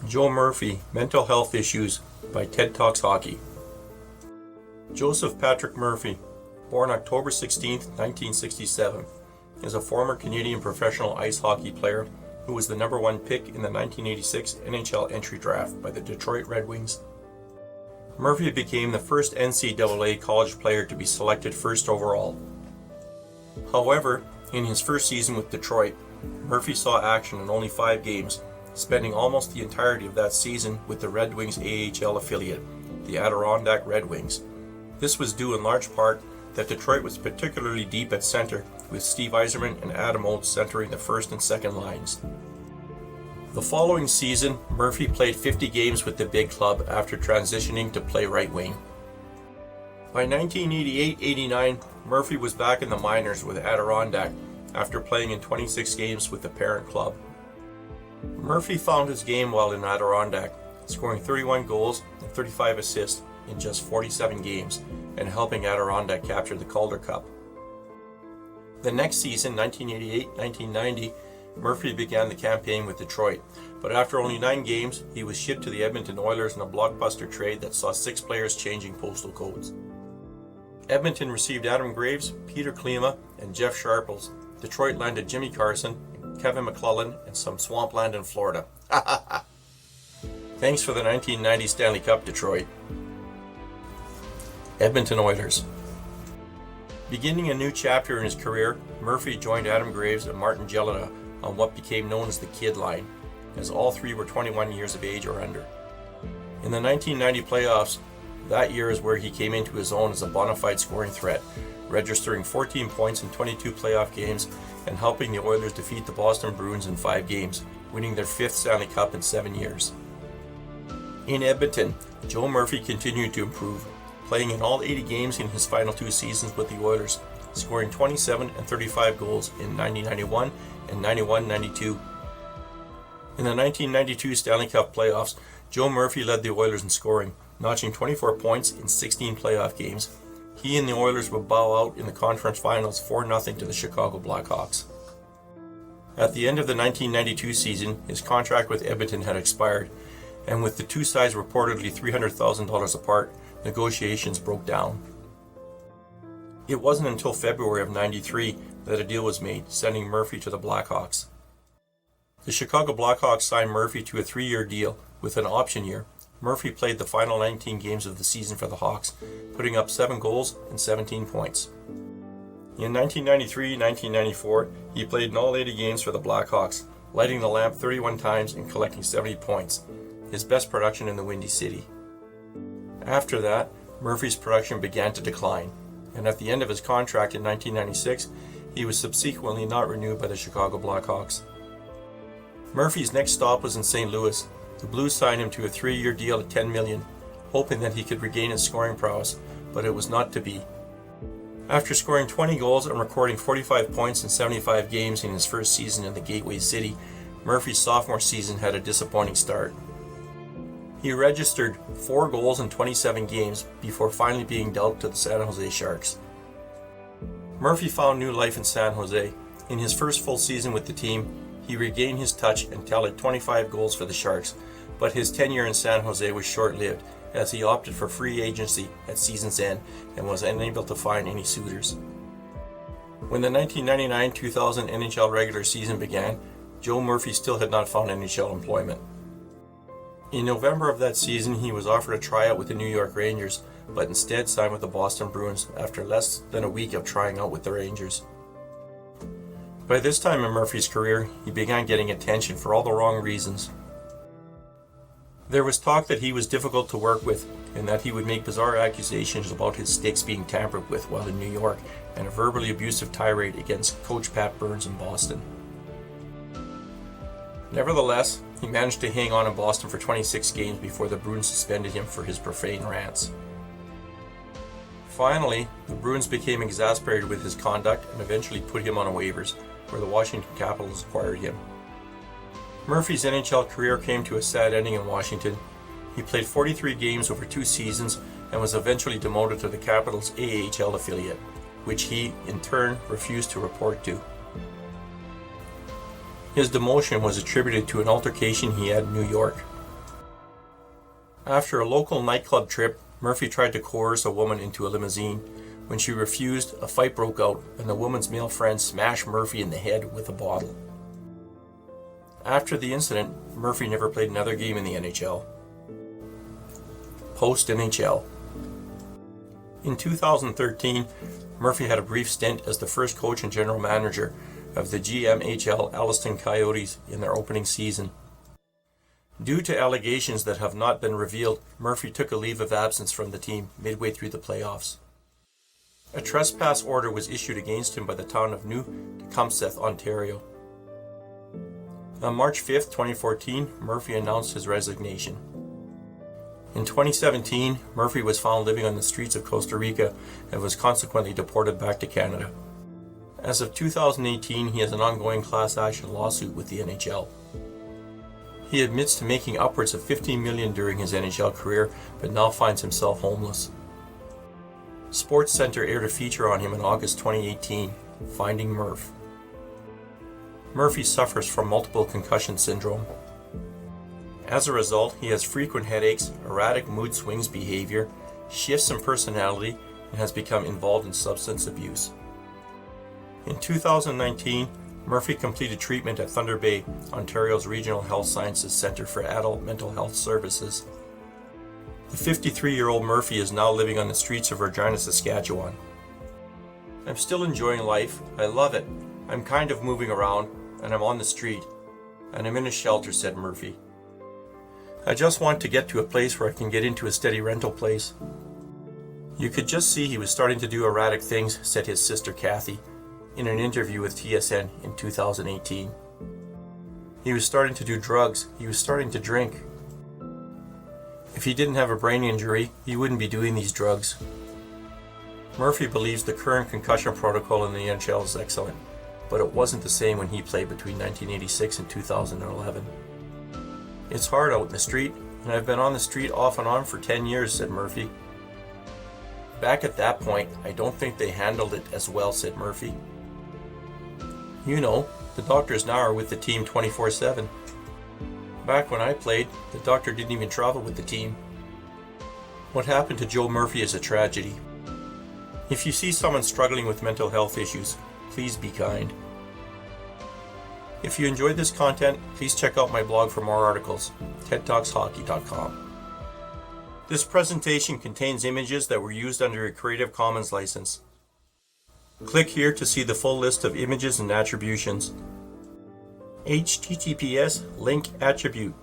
Joe Murphy, Mental Health Issues by TED Talks Hockey. Joseph Patrick Murphy, born October 16, 1967, is a former Canadian professional ice hockey player who was the number one pick in the 1986 NHL entry draft by the Detroit Red Wings. Murphy became the first NCAA college player to be selected first overall. However, in his first season with Detroit, Murphy saw action in only 5 games, spending almost the entirety of that season with the Red Wings AHL affiliate, the Adirondack Red Wings. This was due in large part that Detroit was particularly deep at center, with Steve Yzerman and Adam Oates centering the first and second lines. The following season, Murphy played 50 games with the big club after transitioning to play right wing. By 1988-89, Murphy was back in the minors with Adirondack after playing in 26 games with the parent club. Murphy found his game while in Adirondack, scoring 31 goals and 35 assists in just 47 games and helping Adirondack capture the Calder Cup. The next season, 1988-1990, Murphy began the campaign with Detroit, but after only 9 games, he was shipped to the Edmonton Oilers in a blockbuster trade that saw 6 players changing postal codes. Edmonton received Adam Graves, Peter Klima, and Jeff Sharples. Detroit landed Jimmy Carson, Kevin McClellan, and some swampland in Florida. Thanks for the 1990 Stanley Cup, Detroit. Edmonton Oilers. Beginning a new chapter in his career, Murphy joined Adam Graves and Martin Gelida on what became known as the Kid Line, as all 3 were 21 years of age or under. In the 1990 playoffs, that year is where he came into his own as a bona fide scoring threat, registering 14 points in 22 playoff games and helping the Oilers defeat the Boston Bruins in 5 games, winning their 5th Stanley Cup in 7 years. In Edmonton, Joe Murphy continued to improve, playing in all 80 games in his final 2 seasons with the Oilers, scoring 27 and 35 goals in 90-91 and 91-92. In the 1992 Stanley Cup playoffs, Joe Murphy led the Oilers in scoring, notching 24 points in 16 playoff games. He and the Oilers would bow out in the conference finals 4-0 to the Chicago Blackhawks. At the end of the 1992 season, his contract with Edmonton had expired, and with the 2 sides reportedly $300,000 apart, negotiations broke down. It wasn't until February of '93 that a deal was made, sending Murphy to the Blackhawks. The Chicago Blackhawks signed Murphy to a 3-year deal with an option year. Murphy played the final 19 games of the season for the Hawks, putting up 7 goals and 17 points. In 1993-1994, he played in all 80 games for the Blackhawks, lighting the lamp 31 times and collecting 70 points, his best production in the Windy City. After that, Murphy's production began to decline, and at the end of his contract in 1996, he was subsequently not renewed by the Chicago Blackhawks. Murphy's next stop was in St. Louis. The Blues signed him to a 3-year deal at $10 million, hoping that he could regain his scoring prowess, but it was not to be. After scoring 20 goals and recording 45 points in 75 games in his first season in the Gateway City, Murphy's sophomore season had a disappointing start. He registered 4 goals in 27 games before finally being dealt to the San Jose Sharks. Murphy found new life in San Jose. In his first full season with the team, he regained his touch and tallied 25 goals for the Sharks, but his tenure in San Jose was short-lived as he opted for free agency at season's end and was unable to find any suitors. When the 1999-2000 NHL regular season began, Joe Murphy still had not found NHL employment. In November of that season, he was offered a tryout with the New York Rangers, but instead signed with the Boston Bruins after less than a week of trying out with the Rangers. By this time in Murphy's career, he began getting attention for all the wrong reasons. There was talk that he was difficult to work with and that he would make bizarre accusations about his sticks being tampered with while in New York and a verbally abusive tirade against Coach Pat Burns in Boston. Nevertheless, he managed to hang on in Boston for 26 games before the Bruins suspended him for his profane rants. Finally, the Bruins became exasperated with his conduct and eventually put him on waivers, where the Washington Capitals acquired him. Murphy's NHL career came to a sad ending in Washington. He played 43 games over 2 seasons and was eventually demoted to the Capitals' AHL affiliate, which he, in turn, refused to report to. His demotion was attributed to an altercation he had in New York. After a local nightclub trip, Murphy tried to coerce a woman into a limousine. When she refused, a fight broke out and the woman's male friend smashed Murphy in the head with a bottle. After the incident, Murphy never played another game in the NHL. Post-NHL. In 2013, Murphy had a brief stint as the first coach and general manager of the GMHL Alliston Coyotes in their opening season. Due to allegations that have not been revealed, Murphy took a leave of absence from the team midway through the playoffs. A trespass order was issued against him by the town of New Tecumseth, Ontario. On March 5, 2014, Murphy announced his resignation. In 2017, Murphy was found living on the streets of Costa Rica and was consequently deported back to Canada. As of 2018, he has an ongoing class action lawsuit with the NHL. He admits to making upwards of $15 million during his NHL career, but now finds himself homeless. SportsCenter aired a feature on him in August 2018, Finding Murph. Murphy suffers from multiple concussion syndrome. As a result, he has frequent headaches, erratic mood swings behavior, shifts in personality, and has become involved in substance abuse. In 2019, Murphy completed treatment at Thunder Bay, Ontario's Regional Health Sciences Centre for Adult Mental Health Services. The 53-year-old Murphy is now living on the streets of Regina, Saskatchewan. I'm still enjoying life. I love it. I'm kind of moving around, and I'm on the street. And I'm in a shelter, said Murphy. I just want to get to a place where I can get into a steady rental place. You could just see he was starting to do erratic things, said his sister Kathy, in an interview with TSN in 2018. He was starting to do drugs. He was starting to drink. If he didn't have a brain injury, he wouldn't be doing these drugs. Murphy believes the current concussion protocol in the NHL is excellent, but it wasn't the same when he played between 1986 and 2011. It's hard out in the street, and I've been on the street off and on for 10 years, said Murphy. Back at that point, I don't think they handled it as well, said Murphy. You know, the doctors now are with the team 24/7. Back when I played, the doctor didn't even travel with the team. What happened to Joe Murphy is a tragedy. If you see someone struggling with mental health issues, please be kind. If you enjoyed this content, please check out my blog for more articles, tedtalkshockey.com. This presentation contains images that were used under a Creative Commons license. Click here to see the full list of images and attributions. HTTPS link attribute